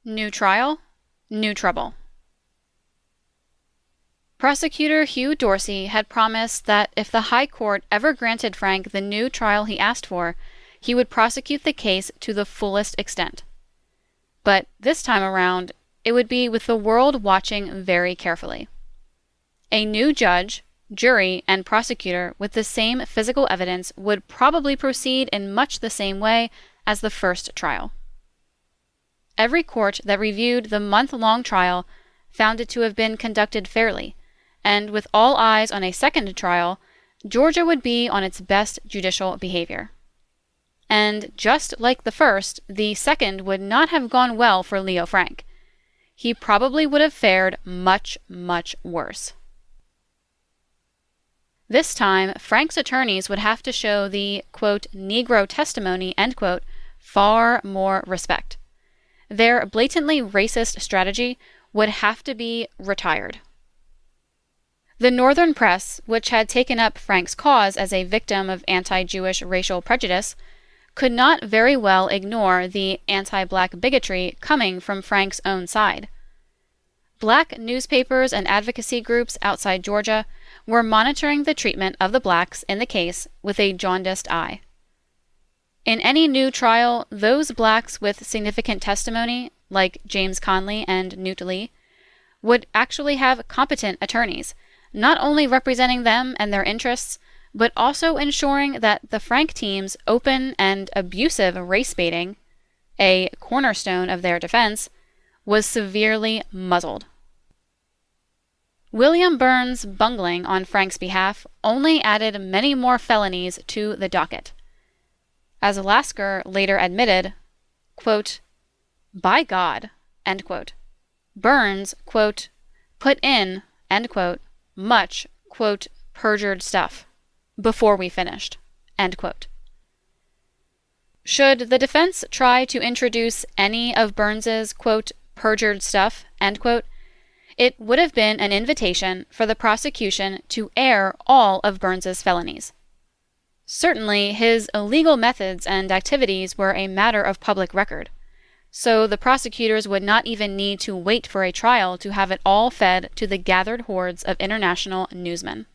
New trial, new trouble. Prosecutor Hugh Dorsey had promised that if the High Court ever granted Frank the new trial he asked for, he would prosecute the case to the fullest extent. But this time around, it would be with the world watching very carefully. A new judge, jury, and prosecutor with the same physical evidence would probably proceed in much the same way as the first trial. Every court that reviewed the month-long trial found it to have been conducted fairly, and with all eyes on a second trial, Georgia would be on its best judicial behavior. And just like the first, the second would not have gone well for Leo Frank. He probably would have fared much, much worse. This time, Frank's attorneys would have to show the, quote, Negro testimony, end quote, far more respect. Their blatantly racist strategy would have to be retired. The Northern press, which had taken up Frank's cause as a victim of anti-Jewish racial prejudice, could not very well ignore the anti-black bigotry coming from Frank's own side. Black newspapers and advocacy groups outside Georgia were monitoring the treatment of the blacks in the case with a jaundiced eye. In any new trial, those blacks with significant testimony, like James Conley and Newt Lee, would actually have competent attorneys, not only representing them and their interests, but also ensuring that the Frank team's open and abusive race baiting, a cornerstone of their defense, was severely muzzled. William Burns' bungling on Frank's behalf only added many more felonies to the docket. As Lasker later admitted, quote, by God, end quote, Burns, quote, put in, end quote, much, quote, perjured stuff before we finished, end quote. Should the defense try to introduce any of Burns's, quote, perjured stuff, end quote, it would have been an invitation for the prosecution to air all of Burns's felonies. Certainly, his illegal methods and activities were a matter of public record, so the prosecutors would not even need to wait for a trial to have it all fed to the gathered hordes of international newsmen.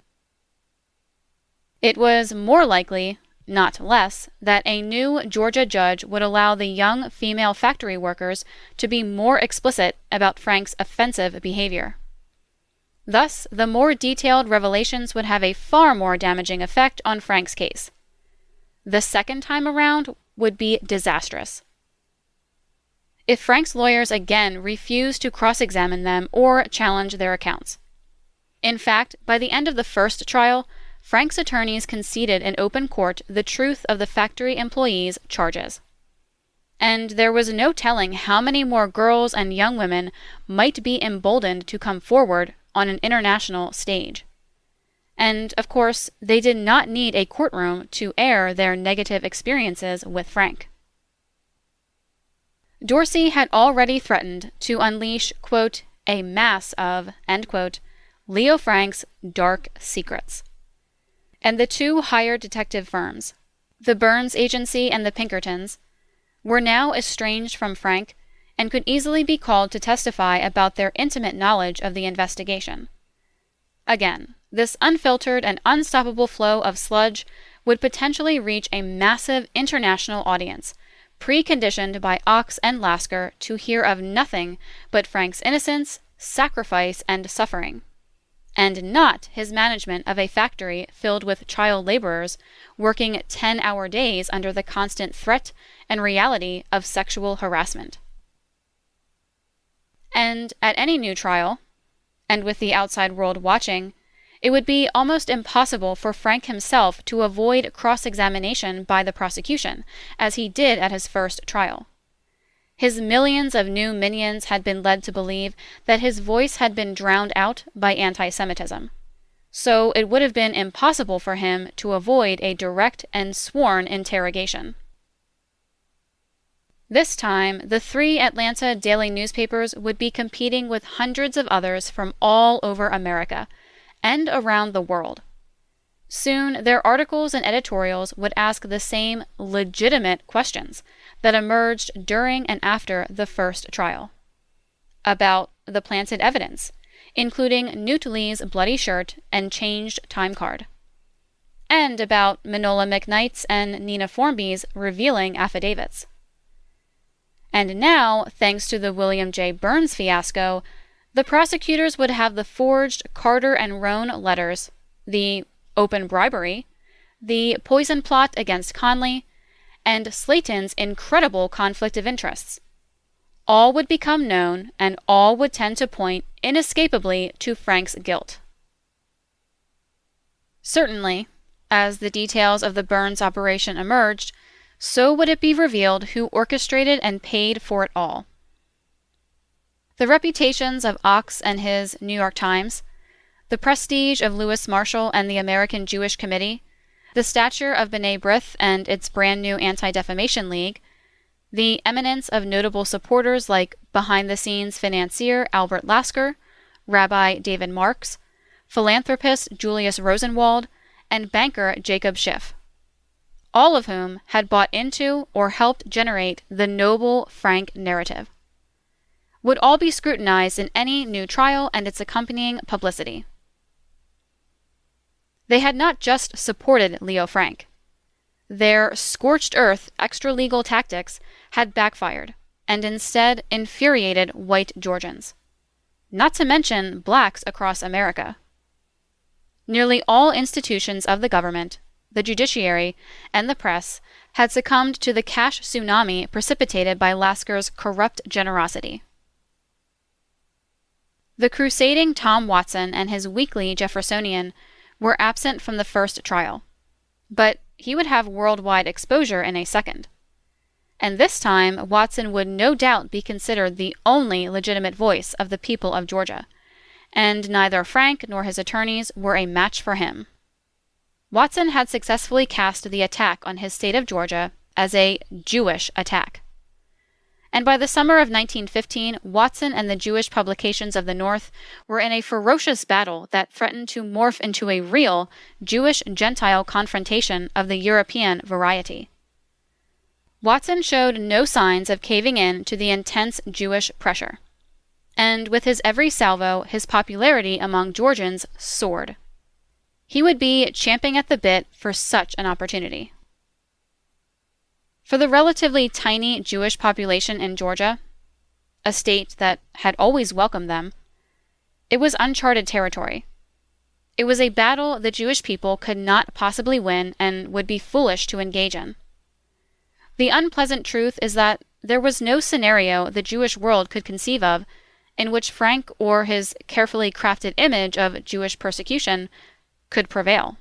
It was more likely, not less, that a new Georgia judge would allow the young female factory workers to be more explicit about Frank's offensive behavior. Thus, the more detailed revelations would have a far more damaging effect on Frank's case. The second time around would be disastrous. If Frank's lawyers again refused to cross-examine them or challenge their accounts. In fact, by the end of the first trial, Frank's attorneys conceded in open court the truth of the factory employees' charges. And there was no telling how many more girls and young women might be emboldened to come forward on an international stage. And, of course, they did not need a courtroom to air their negative experiences with Frank. Dorsey had already threatened to unleash, quote, a mass of, end quote, Leo Frank's dark secrets. And the two hired detective firms, the Burns Agency and the Pinkertons, were now estranged from Frank and could easily be called to testify about their intimate knowledge of the investigation. Again, this unfiltered and unstoppable flow of sludge would potentially reach a massive international audience, preconditioned by Ox and Lasker to hear of nothing but Frank's innocence, sacrifice, and suffering, and not his management of a factory filled with child laborers working 10-hour days under the constant threat and reality of sexual harassment. And at any new trial, and with the outside world watching, it would be almost impossible for Frank himself to avoid cross-examination by the prosecution, as he did at his first trial. His millions of new minions had been led to believe that his voice had been drowned out by anti-Semitism. So it would have been impossible for him to avoid a direct and sworn interrogation. This time, the 3 Atlanta daily newspapers would be competing with hundreds of others from all over America and around the world. Soon, their articles and editorials would ask the same legitimate questions that emerged during and after the first trial. about the planted evidence, including Newt Lee's bloody shirt and changed time card, and about Manola McKnight's and Nina Formby's revealing affidavits. And now, thanks to the William J. Burns fiasco, the prosecutors would have the forged Carter and Roan letters, the open bribery, the poison plot against Conley, and Slayton's incredible conflict of interests. All would become known, and all would tend to point inescapably to Frank's guilt. Certainly, as the details of the Burns operation emerged, so would it be revealed who orchestrated and paid for it all. The reputations of Ox and his New York Times, the prestige of Lewis Marshall and the American Jewish Committee, the stature of B'nai B'rith and its brand new Anti-Defamation League, the eminence of notable supporters like behind-the-scenes financier Albert Lasker, Rabbi David Marks, philanthropist Julius Rosenwald, and banker Jacob Schiff, all of whom had bought into or helped generate the noble Frank narrative, would all be scrutinized in any new trial and its accompanying publicity. They had not just supported Leo Frank. Their scorched earth extra-legal tactics had backfired and instead infuriated white Georgians, not to mention blacks across America. Nearly all institutions of the government, the judiciary, and the press had succumbed to the cash tsunami precipitated by Lasker's corrupt generosity. The crusading Tom Watson and his weekly Jeffersonian were absent from the first trial, but he would have worldwide exposure in a second. And this time, Watson would no doubt be considered the only legitimate voice of the people of Georgia, and neither Frank nor his attorneys were a match for him. Watson had successfully cast the attack on his state of Georgia as a Jewish attack. And by the summer of 1915, Watson and the Jewish publications of the North were in a ferocious battle that threatened to morph into a real Jewish-Gentile confrontation of the European variety. Watson showed no signs of caving in to the intense Jewish pressure, and with his every salvo, his popularity among Georgians soared. He would be champing at the bit for such an opportunity. For the relatively tiny Jewish population in Georgia, a state that had always welcomed them, it was uncharted territory. It was a battle the Jewish people could not possibly win and would be foolish to engage in. The unpleasant truth is that there was no scenario the Jewish world could conceive of in which Frank or his carefully crafted image of Jewish persecution could prevail.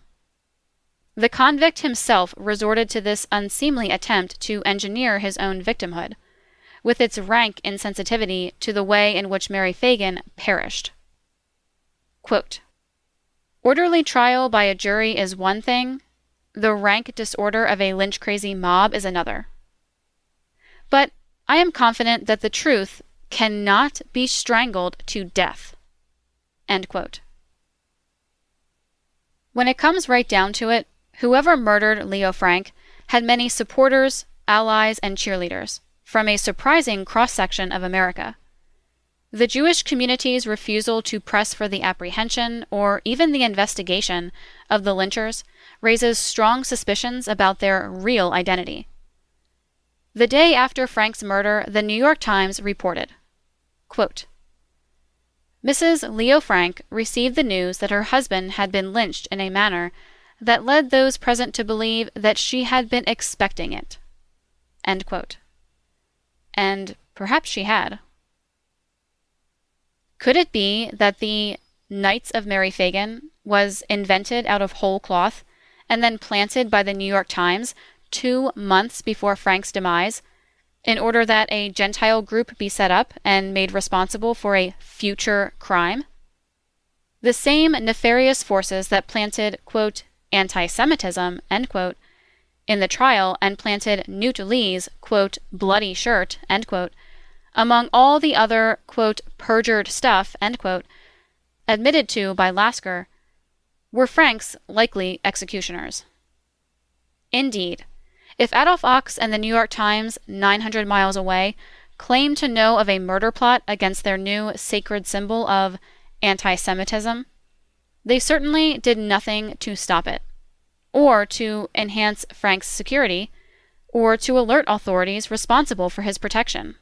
The convict himself resorted to this unseemly attempt to engineer his own victimhood, with its rank insensitivity to the way in which Mary Fagan perished. Quote, "Orderly trial by a jury is one thing, the rank disorder of a lynch-crazy mob is another. But I am confident that the truth cannot be strangled to death." End quote. When it comes right down to it, whoever murdered Leo Frank had many supporters, allies, and cheerleaders from a surprising cross-section of America. The Jewish community's refusal to press for the apprehension or even the investigation of the lynchers raises strong suspicions about their real identity. The day after Frank's murder, the New York Times reported, quote, "Mrs. Leo Frank received the news that her husband had been lynched in a manner that led those present to believe that she had been expecting it." End quote. And perhaps she had. Could it be that the Knights of Mary Fagan was invented out of whole cloth and then planted by the New York Times 2 months before Frank's demise, in order that a Gentile group be set up and made responsible for a future crime? The same nefarious forces that planted, quote, anti-Semitism, end quote, in the trial and planted Newt Lee's, quote, bloody shirt, end quote, among all the other, quote, perjured stuff, end quote, admitted to by Lasker, were Frank's likely executioners. Indeed, if Adolph Ox and the New York Times, 900 miles away, claim to know of a murder plot against their new sacred symbol of anti-Semitism, they certainly did nothing to stop it, or to enhance Frank's security, or to alert authorities responsible for his protection.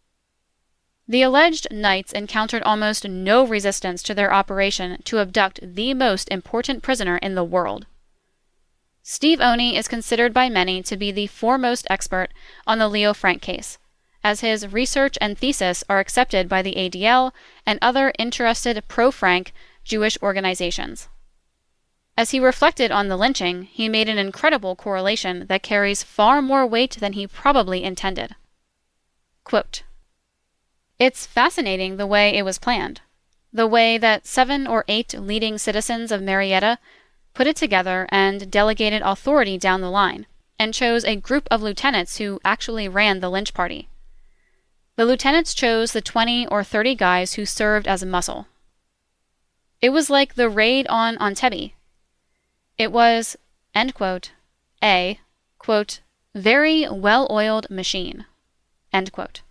The alleged knights encountered almost no resistance to their operation to abduct the most important prisoner in the world. Steve Oney is considered by many to be the foremost expert on the Leo Frank case, as his research and thesis are accepted by the ADL and other interested pro-Frank Jewish organizations. As he reflected on the lynching, he made an incredible correlation that carries far more weight than he probably intended. Quote, "It's fascinating the way it was planned, the way that 7 or 8 leading citizens of Marietta put it together and delegated authority down the line, and chose a group of lieutenants who actually ran the lynch party. The lieutenants chose the 20 or 30 guys who served as muscle. It was like the raid on Entebbe. It was," end quote, "a, quote, very well-oiled machine," end quote.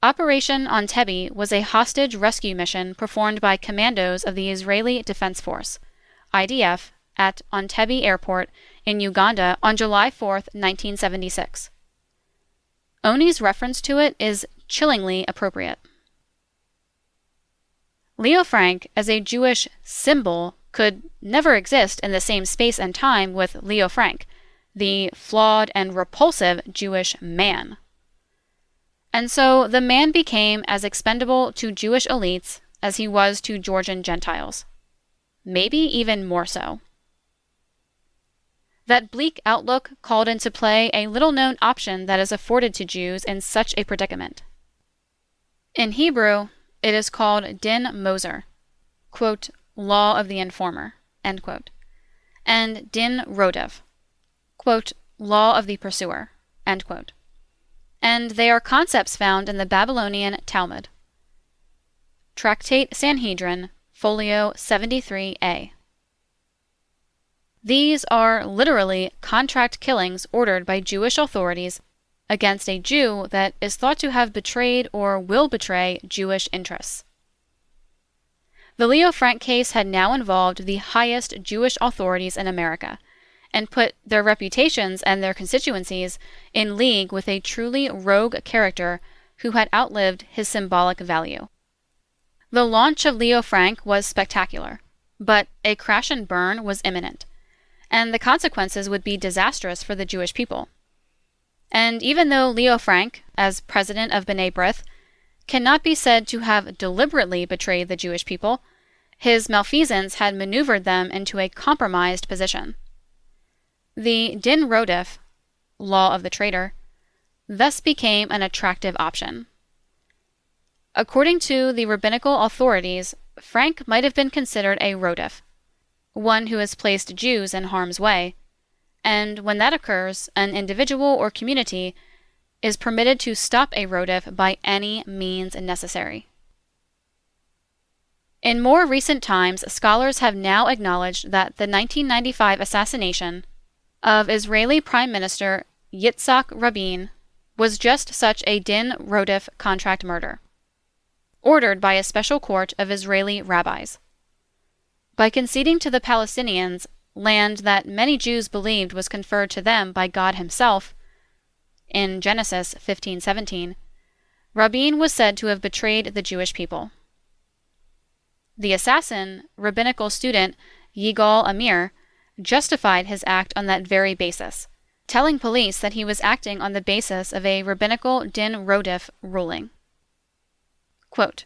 Operation Entebbe was a hostage rescue mission performed by commandos of the Israeli Defense Force, IDF, at Entebbe Airport in Uganda on July 4, 1976. Oney's reference to it is chillingly appropriate. Leo Frank, as a Jewish symbol, could never exist in the same space and time with Leo Frank, the flawed and repulsive Jewish man. And so the man became as expendable to Jewish elites as he was to Georgian Gentiles. Maybe even more so. That bleak outlook called into play a little-known option that is afforded to Jews in such a predicament. In Hebrew, it is called din moser, quote, law of the informer, end quote, and din rodev, quote, law of the pursuer, end quote. And they are concepts found in the Babylonian Talmud. Tractate Sanhedrin, folio 73a. These are literally contract killings ordered by Jewish authorities against a Jew that is thought to have betrayed or will betray Jewish interests. The Leo Frank case had now involved the highest Jewish authorities in America, and put their reputations and their constituencies in league with a truly rogue character who had outlived his symbolic value. The launch of Leo Frank was spectacular, but a crash and burn was imminent, and the consequences would be disastrous for the Jewish people. And even though Leo Frank, as president of B'nai B'rith, cannot be said to have deliberately betrayed the Jewish people, his malfeasance had maneuvered them into a compromised position. The din rodef, law of the traitor, thus became an attractive option. According to the rabbinical authorities, Frank might have been considered a rodef, one who has placed Jews in harm's way, and when that occurs, an individual or community is permitted to stop a rodef by any means necessary. In more recent times, scholars have now acknowledged that the 1995 assassination of Israeli Prime Minister Yitzhak Rabin was just such a din rodef contract murder, ordered by a special court of Israeli rabbis. By conceding to the Palestinians land that many Jews believed was conferred to them by God himself, in Genesis 15:17, Rabin was said to have betrayed the Jewish people. The assassin, rabbinical student Yigal Amir, justified his act on that very basis, telling police that he was acting on the basis of a rabbinical din rodef ruling. Quote,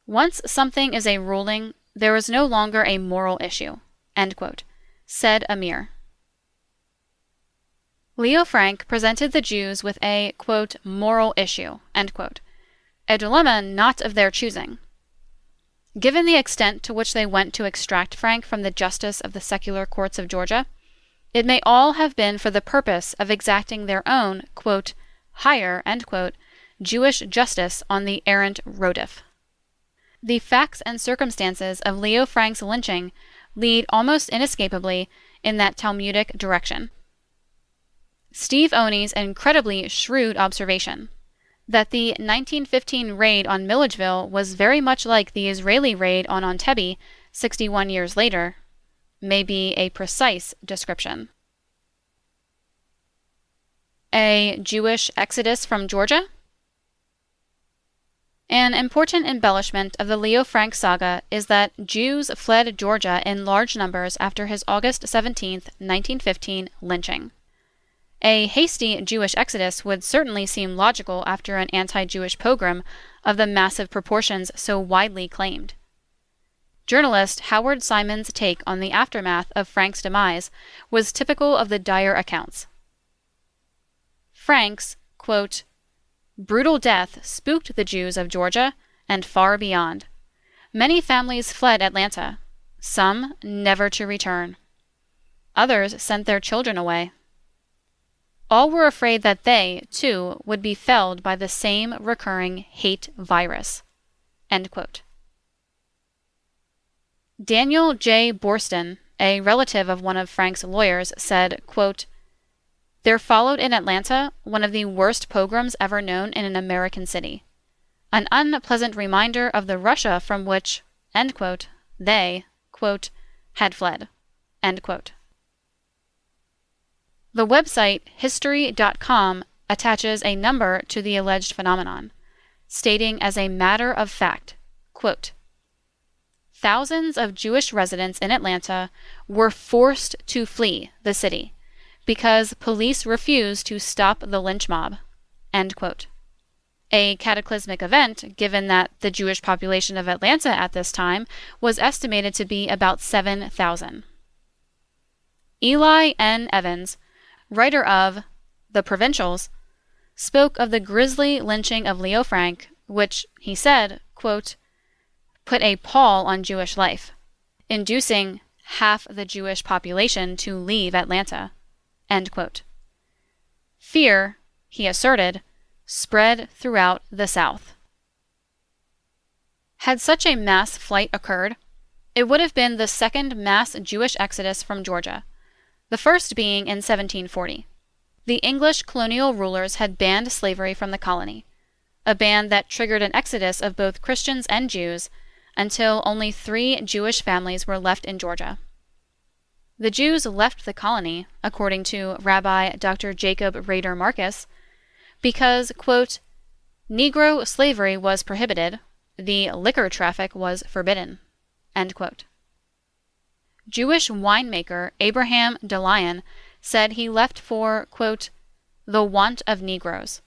"Once something is a ruling, there is no longer a moral issue," end quote, said Amir. Leo Frank presented the Jews with a, quote, moral issue, end quote, a dilemma not of their choosing. Given the extent to which they went to extract Frank from the justice of the secular courts of Georgia, it may all have been for the purpose of exacting their own, quote, higher, end quote, Jewish justice on the errant rodef. The facts and circumstances of Leo Frank's lynching lead almost inescapably in that Talmudic direction. Steve Oney's incredibly shrewd observation, that the 1915 raid on Milledgeville was very much like the Israeli raid on Entebbe 61 years later may be a precise description. A Jewish exodus from Georgia? An important embellishment of the Leo Frank saga is that Jews fled Georgia in large numbers after his August 17, 1915 lynching. A hasty Jewish exodus would certainly seem logical after an anti-Jewish pogrom of the massive proportions so widely claimed. Journalist Howard Simon's take on the aftermath of Frank's demise was typical of the dire accounts. Frank's, quote, brutal death spooked the Jews of Georgia and far beyond. Many families fled Atlanta, some never to return. Others sent their children away. All were afraid that they, too, would be felled by the same recurring hate virus. End quote. Daniel J. Borston, a relative of one of Frank's lawyers, said, quote, there followed in Atlanta one of the worst pogroms ever known in an American city. An unpleasant reminder of the Russia from which, end quote, they, quote, had fled, end quote. The website history.com attaches a number to the alleged phenomenon, stating as a matter of fact, quote, thousands of Jewish residents in Atlanta were forced to flee the city because police refused to stop the lynch mob, end quote. A cataclysmic event, given that the Jewish population of Atlanta at this time was estimated to be about 7,000. Eli N. Evans, writer of The Provincials, spoke of the grisly lynching of Leo Frank, which, he said, quote, put a pall on Jewish life, inducing half the Jewish population to leave Atlanta, end quote. Fear, he asserted, spread throughout the South. Had such a mass flight occurred, it would have been the second mass Jewish exodus from Georgia, the first being in 1740. The English colonial rulers had banned slavery from the colony, a ban that triggered an exodus of both Christians and Jews until only 3 Jewish families were left in Georgia. The Jews left the colony, according to Rabbi Dr. Jacob Rader Marcus, because, quote, Negro slavery was prohibited, the liquor traffic was forbidden, end quote. Jewish winemaker Abraham DeLion said he left for, quote, the want of Negroes,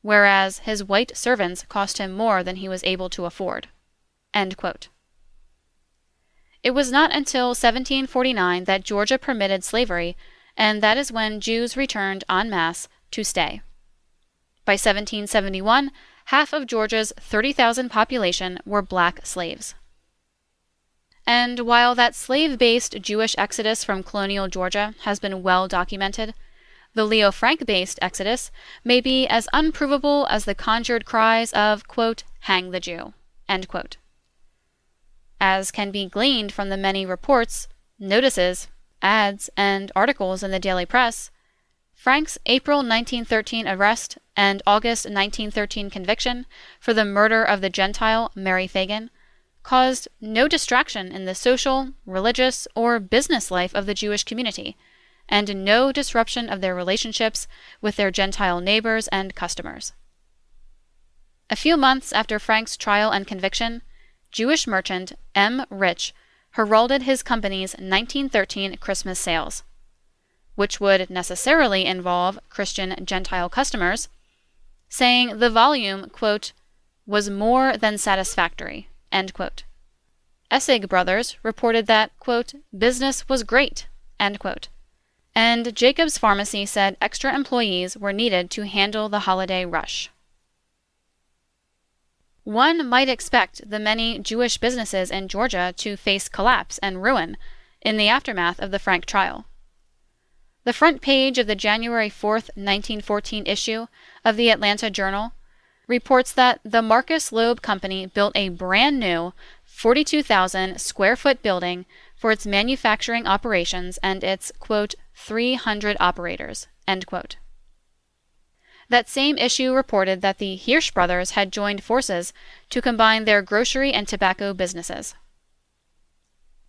whereas his white servants cost him more than he was able to afford, end quote. It was not until 1749 that Georgia permitted slavery, and that is when Jews returned en masse to stay. By 1771, half of Georgia's 30,000 population were black slaves. And while that slave-based Jewish exodus from colonial Georgia has been well documented, the Leo Frank-based exodus may be as unprovable as the conjured cries of, quote, hang the Jew, end quote. As can be gleaned from the many reports, notices, ads, and articles in the daily press, Frank's April 1913 arrest and August 1913 conviction for the murder of the Gentile Mary Fagan caused no distraction in the social, religious, or business life of the Jewish community, and no disruption of their relationships with their Gentile neighbors and customers. A few months after Frank's trial and conviction, Jewish merchant M. Rich heralded his company's 1913 Christmas sales, which would necessarily involve Christian Gentile customers, saying the volume, quote, was more than satisfactory, end quote. Essig Brothers reported that, quote, business was great, end quote. And Jacob's Pharmacy said extra employees were needed to handle the holiday rush. One might expect the many Jewish businesses in Georgia to face collapse and ruin in the aftermath of the Frank trial. The front page of the January 4, 1914 issue of the Atlanta Journal reports that the Marcus Loeb Company built a brand new 42,000 square foot building for its manufacturing operations and its, quote, 300 operators, end quote. That same issue reported that the Hirsch brothers had joined forces to combine their grocery and tobacco businesses.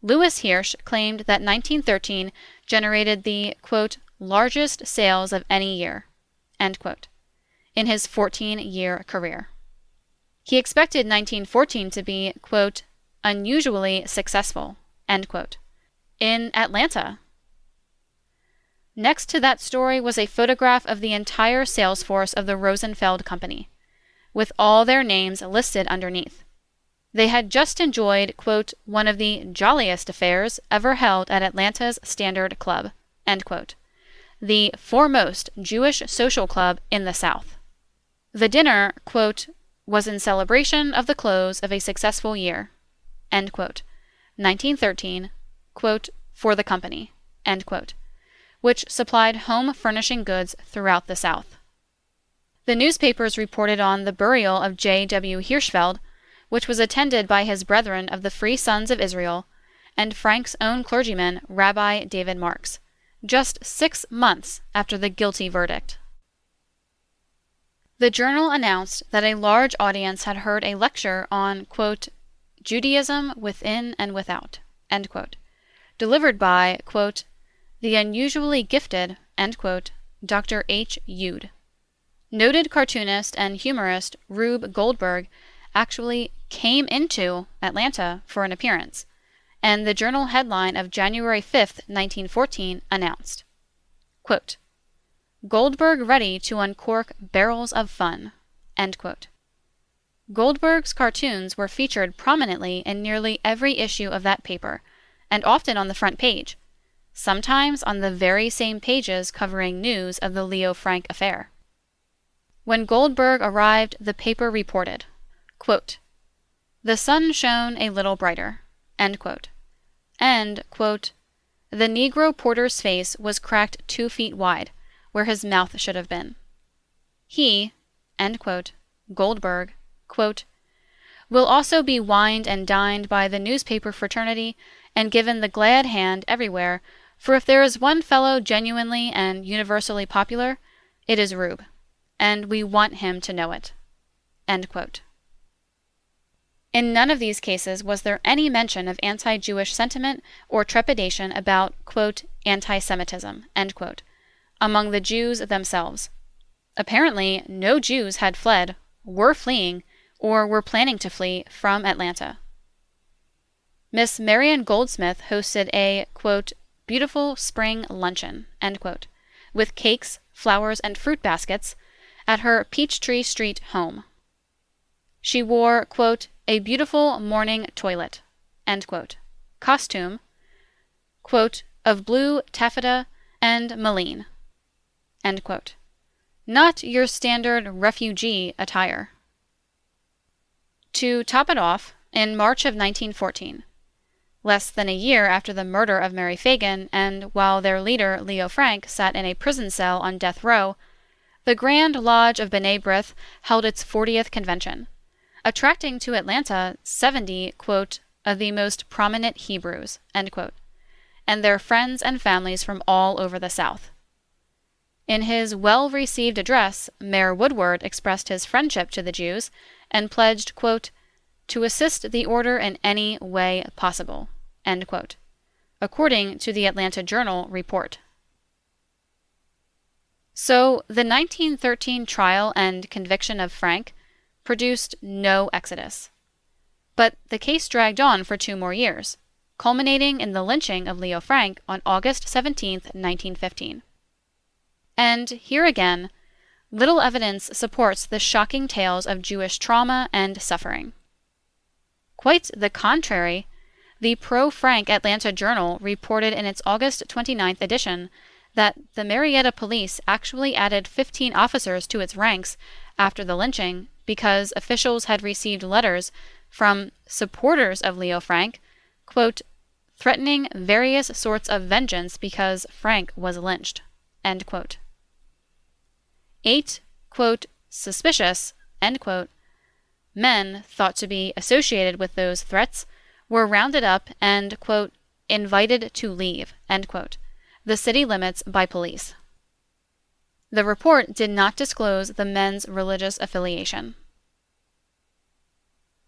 Louis Hirsch claimed that 1913 generated the, quote, largest sales of any year, end quote, in his 14-year career. He expected 1914 to be, quote, unusually successful, end quote, in Atlanta. Next to that story was a photograph of the entire sales force of the Rosenfeld Company, with all their names listed underneath. They had just enjoyed, quote, one of the jolliest affairs ever held at Atlanta's Standard Club, end quote, the foremost Jewish social club in the South. The dinner, quote, was in celebration of the close of a successful year, end quote, 1913, quote, for the company, end quote, which supplied home furnishing goods throughout the South. The newspapers reported on the burial of J.W. Hirschfeld, which was attended by his brethren of the Free Sons of Israel, and Frank's own clergyman, Rabbi David Marks, just 6 months after the guilty verdict. The Journal announced that a large audience had heard a lecture on, quote, Judaism within and without, end quote, delivered by, quote, the unusually gifted, end quote, Dr. H. Eude. Noted cartoonist and humorist Rube Goldberg actually came into Atlanta for an appearance, and the Journal headline of January 5th, 1914 announced, quote, Goldberg ready to uncork barrels of fun, end quote. Goldberg's cartoons were featured prominently in nearly every issue of that paper, and often on the front page, sometimes on the very same pages covering news of the Leo Frank affair. When Goldberg arrived, the paper reported, quote, the sun shone a little brighter, end quote, and, quote, the Negro porter's face was cracked 2 feet wide, where his mouth should have been. He, end quote, Goldberg, quote, will also be wined and dined by the newspaper fraternity and given the glad hand everywhere, for if there is one fellow genuinely and universally popular, it is Rube, and we want him to know it, end quote. In none of these cases was there any mention of anti-Jewish sentiment or trepidation about, quote, anti-Semitism, end quote, among the Jews themselves. Apparently, no Jews had fled, were fleeing, or were planning to flee from Atlanta. Miss Marian Goldsmith hosted a, quote, beautiful spring luncheon, end quote, with cakes, flowers, and fruit baskets at her Peachtree Street home. She wore, quote, a beautiful morning toilet, end quote, costume, quote, of blue taffeta and mullein, end quote, not your standard refugee attire. To top it off, in March of 1914, less than a year after the murder of Mary Fagan, and while their leader, Leo Frank, sat in a prison cell on death row, the Grand Lodge of B'nai B'rith held its 40th convention, attracting to Atlanta 70, quote, of the most prominent Hebrews, end quote, and their friends and families from all over the South. In his well-received address, Mayor Woodward expressed his friendship to the Jews and pledged, quote, to assist the order in any way possible, end quote, according to the Atlanta Journal report. So, the 1913 trial and conviction of Frank produced no exodus. But the case dragged on for 2 more years, culminating in the lynching of Leo Frank on August 17th, 1915. And here again, little evidence supports the shocking tales of Jewish trauma and suffering. Quite the contrary, the pro-Frank Atlanta Journal reported in its August 29th edition that the Marietta police actually added 15 officers to its ranks after the lynching because officials had received letters from supporters of Leo Frank, quote, threatening various sorts of vengeance because Frank was lynched, end quote. 8, quote, suspicious, end quote, men thought to be associated with those threats were rounded up and, quote, invited to leave, end quote, the city limits by police. The report did not disclose the men's religious affiliation.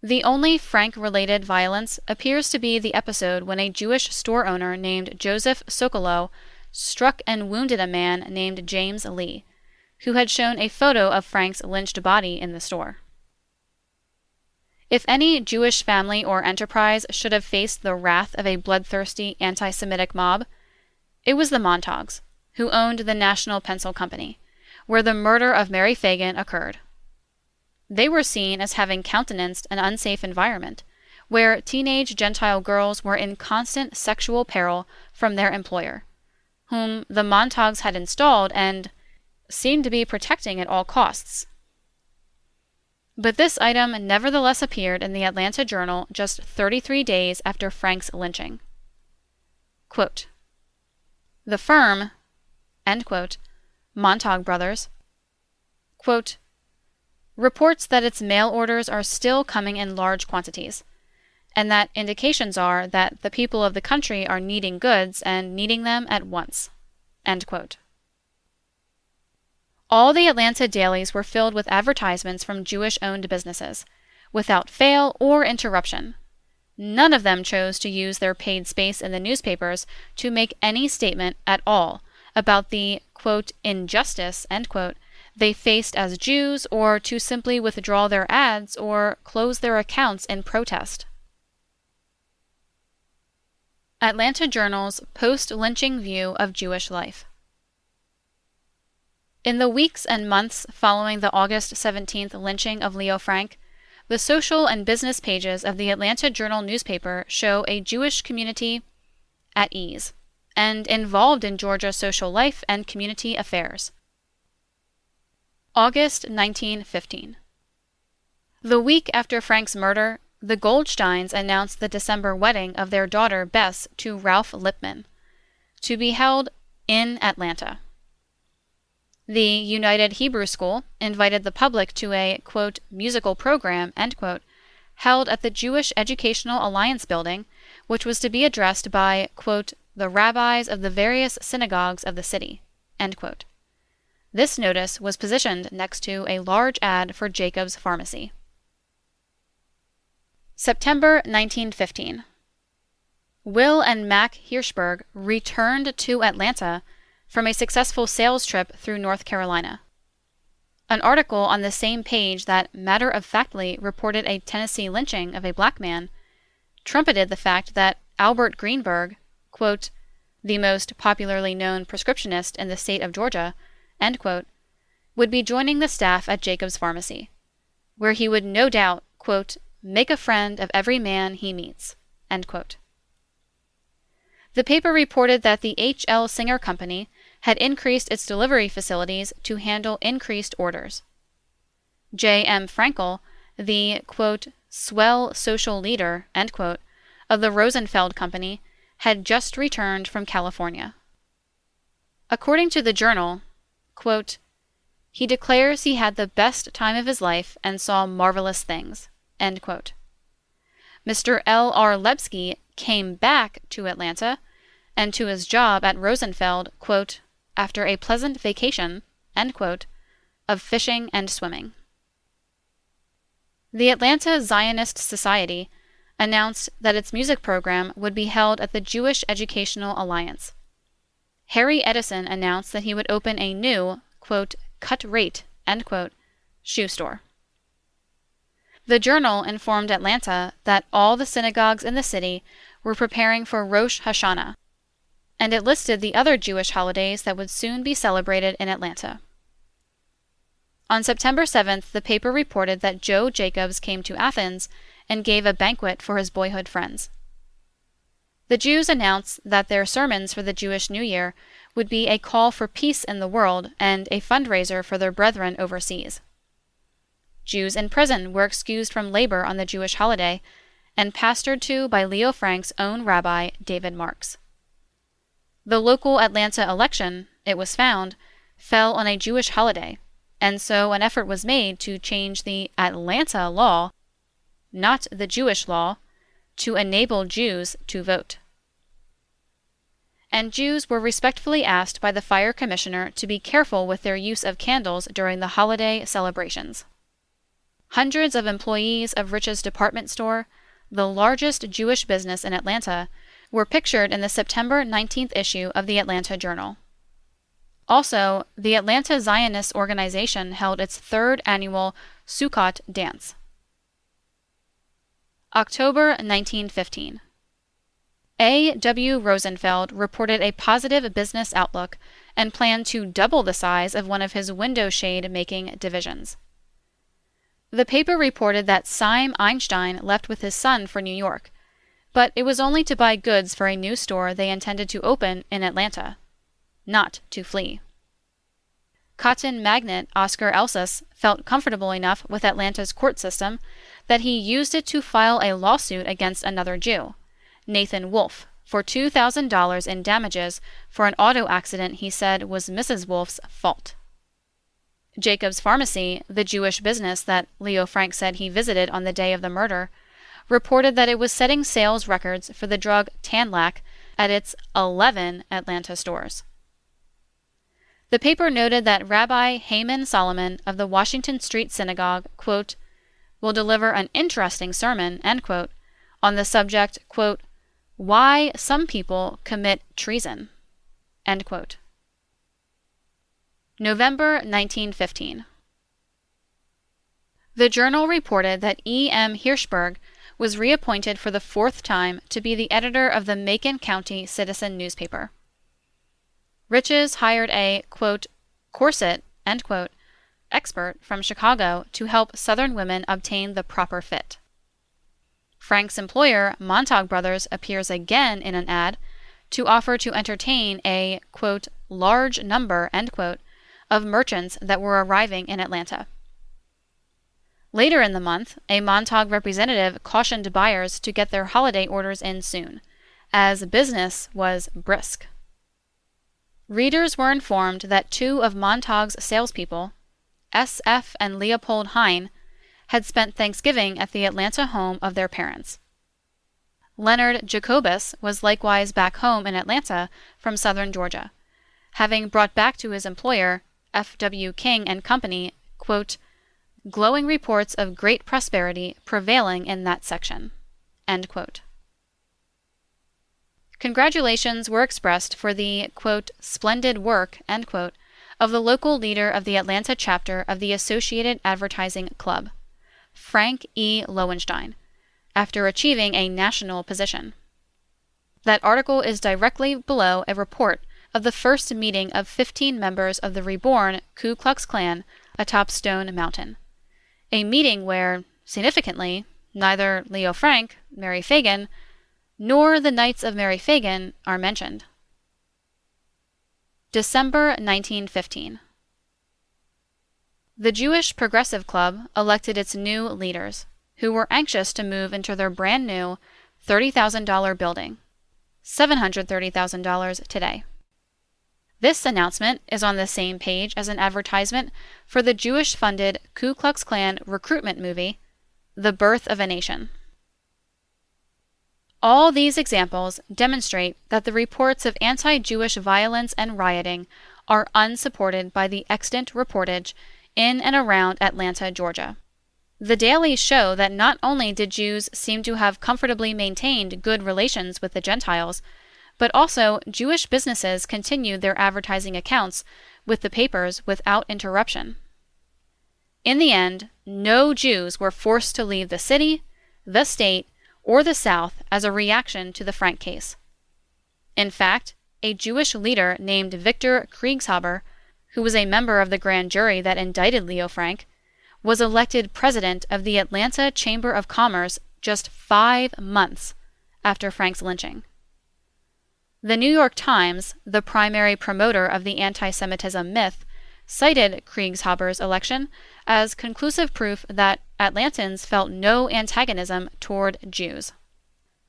The only Frank-related violence appears to be the episode when a Jewish store owner named Joseph Sokolow struck and wounded a man named James Lee, who had shown a photo of Frank's lynched body in the store. If any Jewish family or enterprise should have faced the wrath of a bloodthirsty anti-Semitic mob, it was the Montagues, who owned the National Pencil Company, where the murder of Mary Fagan occurred. They were seen as having countenanced an unsafe environment, where teenage Gentile girls were in constant sexual peril from their employer, whom the Montagues had installed and seemed to be protecting at all costs. But this item nevertheless appeared in the Atlanta Journal just 33 days after Frank's lynching. Quote, "The firm," end quote, Montague Brothers, quote, "reports that its mail orders are still coming in large quantities, and that indications are that the people of the country are needing goods and needing them at once." End quote. All the Atlanta dailies were filled with advertisements from Jewish-owned businesses, without fail or interruption. None of them chose to use their paid space in the newspapers to make any statement at all about the, quote, "injustice," end quote, they faced as Jews, or to simply withdraw their ads or close their accounts in protest. Atlanta Journal's post-lynching view of Jewish life. In the weeks and months following the August 17th lynching of Leo Frank, the social and business pages of the Atlanta Journal newspaper show a Jewish community at ease and involved in Georgia social life and community affairs. August 1915. The week after Frank's murder, the Goldsteins announced the December wedding of their daughter Bess to Ralph Lipman, to be held in Atlanta. The United Hebrew School invited the public to a, quote, "musical program," end quote, held at the Jewish Educational Alliance building, which was to be addressed by, quote, "the rabbis of the various synagogues of the city," end quote. This notice was positioned next to a large ad for Jacob's Pharmacy. September 1915. Will and Mac Hirschberg returned to Atlanta from a successful sales trip through North Carolina. An article on the same page that matter-of-factly reported a Tennessee lynching of a black man trumpeted the fact that Albert Greenberg, quote, "the most popularly known prescriptionist in the state of Georgia," end quote, would be joining the staff at Jacob's Pharmacy, where he would no doubt, quote, "make a friend of every man he meets," end quote. The paper reported that the H.L. Singer Company had increased its delivery facilities to handle increased orders. J.M. Frankel, the, quote, "swell social leader," end quote, of the Rosenfeld Company, had just returned from California. According to the Journal, quote, "he declares he had the best time of his life and saw marvelous things," end quote. Mr. L.R. Lebsky came back to Atlanta and to his job at Rosenfeld, quote, "after a pleasant vacation," end quote, of fishing and swimming. The Atlanta Zionist Society announced that its music program would be held at the Jewish Educational Alliance. Harry Edison announced that he would open a new, quote, "cut rate," end quote, shoe store. The Journal informed Atlanta that all the synagogues in the city were preparing for Rosh Hashanah, and it listed the other Jewish holidays that would soon be celebrated in Atlanta. On September 7th, the paper reported that Joe Jacobs came to Athens and gave a banquet for his boyhood friends. The Jews announced that their sermons for the Jewish New Year would be a call for peace in the world and a fundraiser for their brethren overseas. Jews in prison were excused from labor on the Jewish holiday and pastored to by Leo Frank's own rabbi, David Marks. The local Atlanta election, it was found, fell on a Jewish holiday, and so an effort was made to change the Atlanta law, not the Jewish law, to enable Jews to vote. and Jews were respectfully asked by the fire commissioner to be careful with their use of candles during the holiday celebrations. Hundreds of employees of Rich's department store, the largest Jewish business in Atlanta, were pictured in the September 19th issue of the Atlanta Journal. Also, the Atlanta Zionist Organization held its third annual Sukkot dance. October 1915. A. W. Rosenfeld reported a positive business outlook and planned to double the size of one of his window shade-making divisions. The paper reported that Chaim Einstein left with his son for New York, but it was only to buy goods for a new store they intended to open in Atlanta, not to flee. Cotton magnate Oscar Elsas felt comfortable enough with Atlanta's court system that he used it to file a lawsuit against another Jew, Nathan Wolfe, for $2,000 in damages for an auto accident he said was Mrs. Wolfe's fault. Jacob's Pharmacy, the Jewish business that Leo Frank said he visited on the day of the murder, reported that it was setting sales records for the drug Tanlac at its 11 Atlanta stores. The paper noted that Rabbi Haman Solomon of the Washington Street Synagogue, quote, will deliver an interesting sermon, end quote, on the subject, quote, why some people commit treason, end quote. November 1915. The Journal reported that E. M. Hirschberg was reappointed for the fourth time to be the editor of the Macon County Citizen newspaper. Riches hired a, quote, corset, end quote, expert from Chicago to help Southern women obtain the proper fit. Frank's employer, Montague Brothers, appears again in an ad to offer to entertain a, quote, large number, end quote, of merchants that were arriving in Atlanta. Later in the month, a Montague representative cautioned buyers to get their holiday orders in soon, as business was brisk. Readers were informed that two of Montague's salespeople, S. F. and Leopold Hine, had spent Thanksgiving at the Atlanta home of their parents. Leonard Jacobus was likewise back home in Atlanta from southern Georgia, having brought back to his employer, F. W. King and Company, quote, glowing reports of great prosperity prevailing in that section, end quote. Congratulations were expressed for the, quote, splendid work, end quote, of the local leader of the Atlanta chapter of the Associated Advertising Club, Frank E. Lowenstein, after achieving a national position. That article is directly below a report of the first meeting of 15 members of the reborn Ku Klux Klan atop Stone Mountain, a meeting where, significantly, neither Leo Frank, Mary Phagan, nor the Knights of Mary Phagan are mentioned. December 1915. The Jewish Progressive Club elected its new leaders, who were anxious to move into their brand new $30,000 building, $730,000 today. This announcement is on the same page as an advertisement for the Jewish-funded Ku Klux Klan recruitment movie, The Birth of a Nation. All these examples demonstrate that the reports of anti-Jewish violence and rioting are unsupported by the extant reportage in and around Atlanta, Georgia. The dailies show that not only did Jews seem to have comfortably maintained good relations with the Gentiles, but also Jewish businesses continued their advertising accounts with the papers without interruption. In the end, no Jews were forced to leave the city, the state, or the South as a reaction to the Frank case. In fact, a Jewish leader named Victor Kriegshaber, who was a member of the grand jury that indicted Leo Frank, was elected president of the Atlanta Chamber of Commerce just 5 months after Frank's lynching. The New York Times, the primary promoter of the anti-Semitism myth, cited Kriegshaber's election as conclusive proof that Atlantans felt no antagonism toward Jews.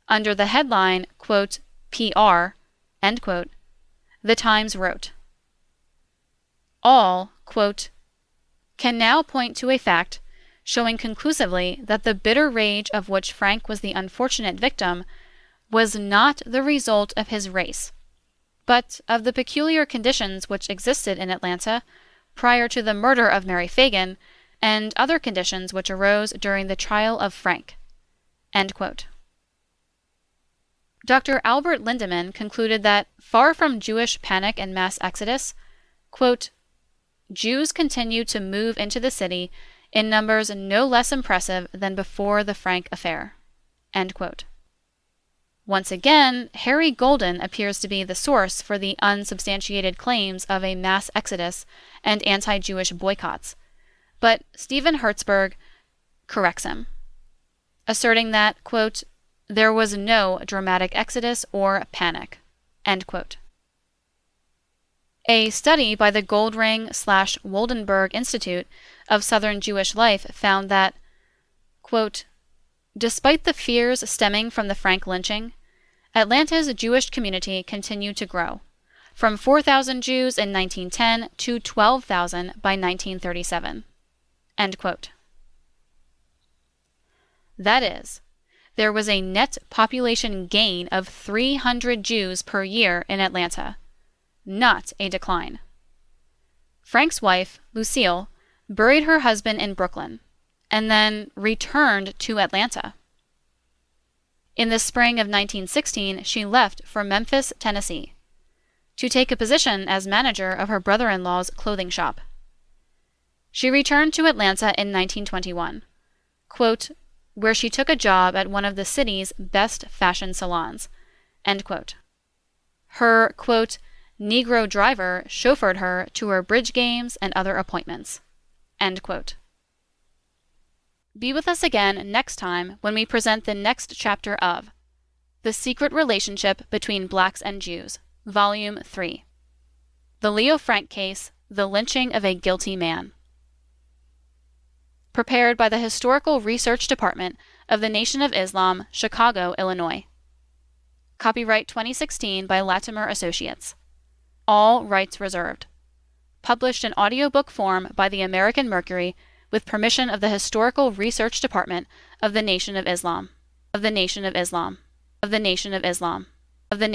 Under the headline, quote, PR, end quote, the Times wrote, all, quote, can now point to a fact showing conclusively that the bitter rage of which Frank was the unfortunate victim was not the result of his race, but of the peculiar conditions which existed in Atlanta prior to the murder of Mary Fagan and other conditions which arose during the trial of Frank." End quote. Dr. Albert Lindemann concluded that, far from Jewish panic and mass exodus, quote, "Jews continued to move into the city in numbers no less impressive than before the Frank affair." End quote. Once again, Harry Golden appears to be the source for the unsubstantiated claims of a mass exodus and anti-Jewish boycotts, but Stephen Hertzberg corrects him, asserting that, quote, "There was no dramatic exodus or panic." End quote. A study by the Goldring/Woldenberg Institute of Southern Jewish Life found that, quote, "Despite the fears stemming from the Frank lynching, Atlanta's Jewish community continued to grow, from 4,000 Jews in 1910 to 12,000 by 1937." End quote. That is, there was a net population gain of 300 Jews per year in Atlanta, not a decline. Frank's wife, Lucille, buried her husband in Brooklyn, and then returned to Atlanta. In the spring of 1916, she left for Memphis, Tennessee, to take a position as manager of her brother-in-law's clothing shop. She returned to Atlanta in 1921, quote, "where she took a job at one of the city's best fashion salons." End quote. Her, quote, "Negro driver chauffeured her to her bridge games and other appointments." End quote. Be with us again next time when we present the next chapter of The Secret Relationship Between Blacks and Jews, Volume 3. The Leo Frank Case, The Lynching of a Guilty Man. Prepared by the Historical Research Department of the Nation of Islam, Chicago, Illinois. Copyright 2016 by Latimer Associates. All rights reserved. Published in audiobook form by the American Mercury with permission of the Historical Research Department of the Nation of Islam. Of the Nation of Islam. Of the Nation of Islam. Of the